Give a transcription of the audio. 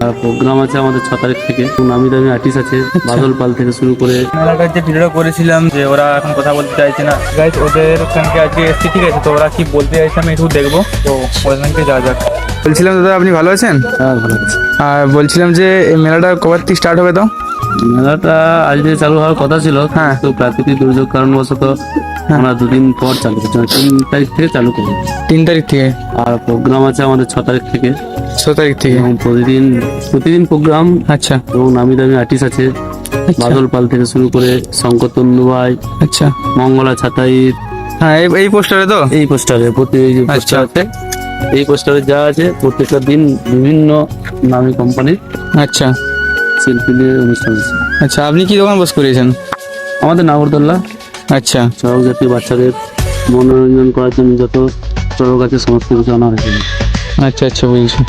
Programme আছে আমাদের 6 তারিখ থেকে। নামি দামি আর্টিস্ট আছে, বাদল পাল থেকে শুরু করে। মেলাটার যে ভিডিওটা করেছিলাম যে ওরা এখন কথা বলতে চাইছে না, গাইজ ওদের ওখানকে আজকে এসছি, ঠিক আছে? তো ওরা কি বলতে চাইছে আমি একটু দেখবো, তো ওখানকে যাওয়া যাক। বলছিলাম দাদা, আপনি ভালো আছেন? হ্যাঁ, ভালো আছে। আর বলছিলাম যে এই মেলাটা কবে থেকে স্টার্ট হবে? তো মেলাটা আজ থেকে চালু হওয়ার কথা ছিল, হ্যাঁ। তো প্রাকৃতিক দুর্যোগ কারণবশত আমরা 2 দিন পর চালু করছি, 3 তারিখ থেকে চালু করবো। 3 তারিখ থেকে। আর প্রোগ্রাম আছে আমাদের 6 তারিখ থেকে। 6 তারিখ থেকে। এবং প্রতিদিন প্রোগ্রাম। আচ্ছা এবং নামি দামি আর্টিস্ট আছে, বাদল পাল থেকে শুরু করে শঙ্কর তন্ডু ভাই, আচ্ছা। মঙ্গলা ছাতাই। হ্যাঁ, এই পোস্টারে তো। এই পোস্টারে আচ্ছা। আছে, এই পোস্টারে যা আছে প্রত্যেকটা দিন বিভিন্ন নামী কোম্পানির আচ্ছা শিল্পীদের অনুষ্ঠান আছে। আচ্ছা, আপনি কি দোকান বস করিয়েছেন? আমাদের নাগরদোল্লা আচ্ছা চড়ক জাতীয় বাচ্চাদের মনোরঞ্জন করার জন্য যত চড়ক আছে সমস্ত কিছু আনা হয়েছে। আচ্ছা আচ্ছা, বুঝছি।